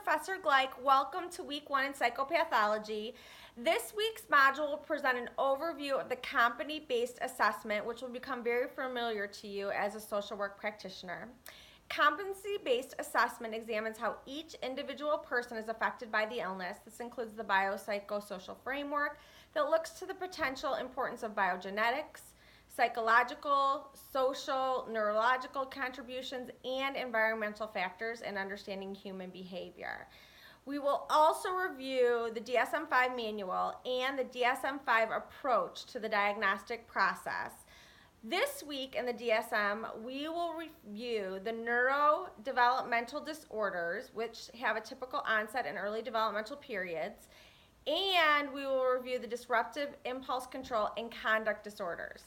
Professor Gleich. Welcome to week 1 in Psychopathology. This week's module will present an overview of the competency-based assessment, which will become very familiar to you as a social work practitioner. Competency-based assessment examines how each individual person is affected by the illness. This includes the biopsychosocial framework that looks to the potential importance of biogenetics, psychological, social, neurological contributions, and environmental factors in understanding human behavior. We will also review the DSM-5 manual and the DSM-5 approach to the diagnostic process. This week in the DSM, we will review the neurodevelopmental disorders, which have a typical onset in early developmental periods, and we will review the disruptive impulse control and conduct disorders.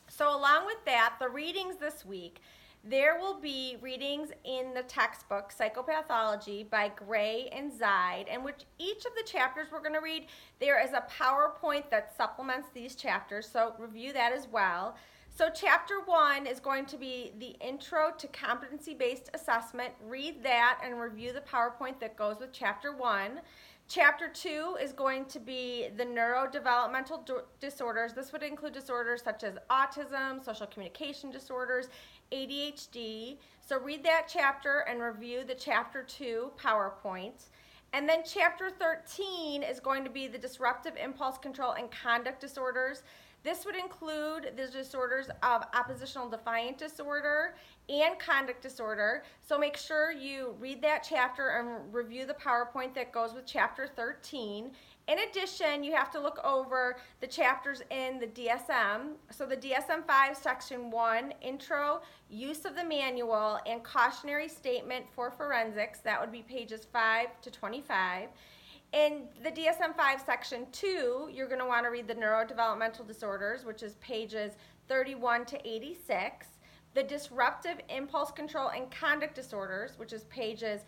So along with that, the readings this week, there will be readings in the textbook, Psychopathology by Gray and Zide, and which each of the chapters we're going to read, there is a PowerPoint that supplements these chapters, so review that as well. So chapter 1 is going to be the Intro to Competency-Based Assessment. Read that and review the PowerPoint that goes with chapter 1. Chapter 2 is going to be the neurodevelopmental disorders. This would include disorders such as autism, social communication disorders, ADHD. So read that chapter and review the chapter 2 PowerPoint. And then chapter 13 is going to be the disruptive impulse control and conduct disorders. This would include the disorders of oppositional defiant disorder and conduct disorder. So make sure you read that chapter and review the PowerPoint that goes with chapter 13. In addition, you have to look over the chapters in the DSM. So the DSM-5 section 1, intro, use of the manual, and cautionary statement for forensics. That would be pages 5 to 25. In the DSM-5 section 2, you're going to want to read the neurodevelopmental disorders, which is pages 31 to 86. The disruptive impulse control and conduct disorders, which is pages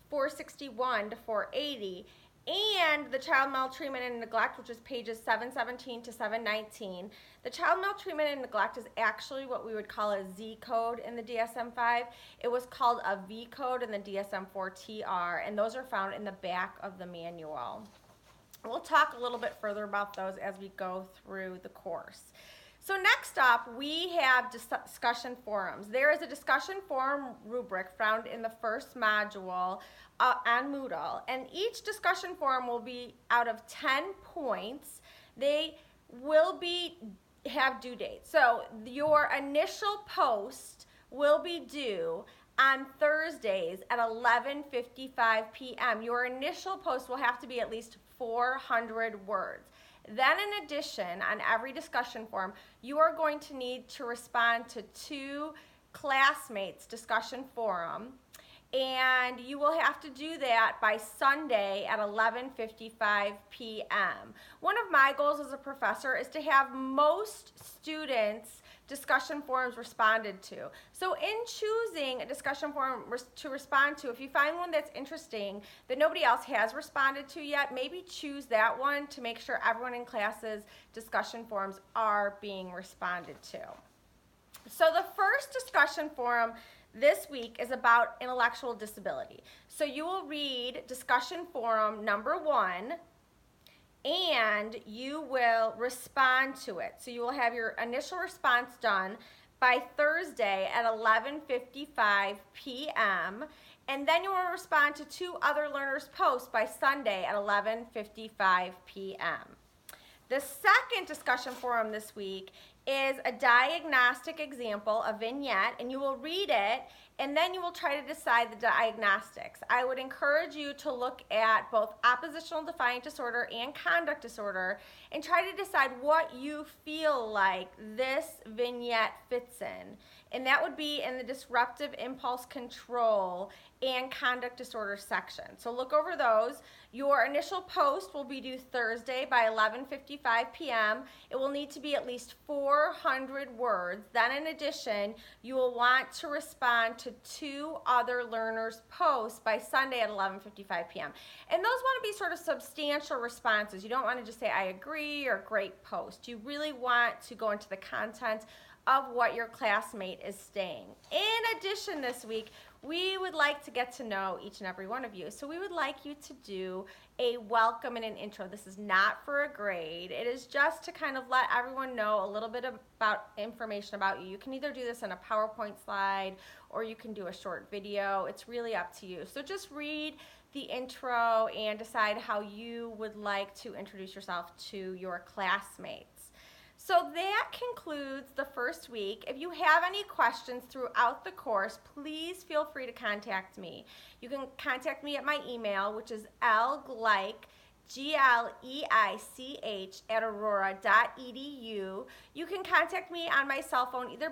461 to 480. And the child maltreatment and neglect, which is pages 717 to 719. The child maltreatment and neglect is actually what we would call a Z code in the DSM-5. It was called a V code in the DSM-4-TR, and those are found in the back of the manual. We'll talk a little bit further about those as we go through the course. So next up, we have discussion forums. There is a discussion forum rubric found in the first module on Moodle, and each discussion forum will be out of 10 points. They will have due dates. So your initial post will be due on Thursdays at 11:55 p.m. Your initial post will have to be at least 400 words. Then in addition, on every discussion forum, you are going to need to respond to 2 classmates' discussion forum, and you will have to do that by Sunday at 11:55 p.m. One of my goals as a professor is to have most students' discussion forums responded to. So in choosing a discussion forum to respond to, if you find one that's interesting that nobody else has responded to yet, maybe choose that one to make sure everyone in class's discussion forums are being responded to. So the first discussion forum this week is about intellectual disability. So you will read discussion forum number 1, and you will respond to it. So you will have your initial response done by Thursday at 11:55 p.m. and then you will respond to 2 other learners' posts by Sunday at 11:55 p.m. The second discussion forum this week is a diagnostic example, a vignette, and you will read it, and then you will try to decide the diagnostics. I would encourage you to look at both oppositional defiant disorder and conduct disorder and try to decide what you feel like this vignette fits in. And that would be in the disruptive impulse control and conduct disorder section. So look over those. Your initial post will be due Thursday by 11:55 p.m. It will need to be at least 400 words. Then in addition, you will want to respond to 2 other learners' posts by Sunday at 11:55 p.m. And those want to be sort of substantial responses. You don't want to just say, I agree, or great post. You really want to go into the content of what your classmate is saying. In addition, this week, we would like to get to know each and every one of you. So we would like you to do a welcome and an intro. This is not for a grade. It is just to kind of let everyone know a little bit about information about you. You can either do this in a PowerPoint slide or you can do a short video. It's really up to you. So just read the intro and decide how you would like to introduce yourself to your classmates. So that concludes the first week. If you have any questions throughout the course, please feel free to contact me. You can contact me at my email, which is lgleich, Gleich at aurora.edu. You can contact me on my cell phone either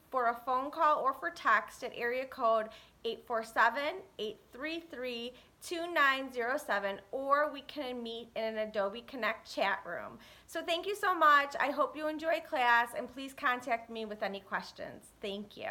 for a phone call or for text at area code 847-833-2907, or we can meet in an Adobe Connect chat room. So thank you so much. I hope you enjoy class, and please contact me with any questions. Thank you.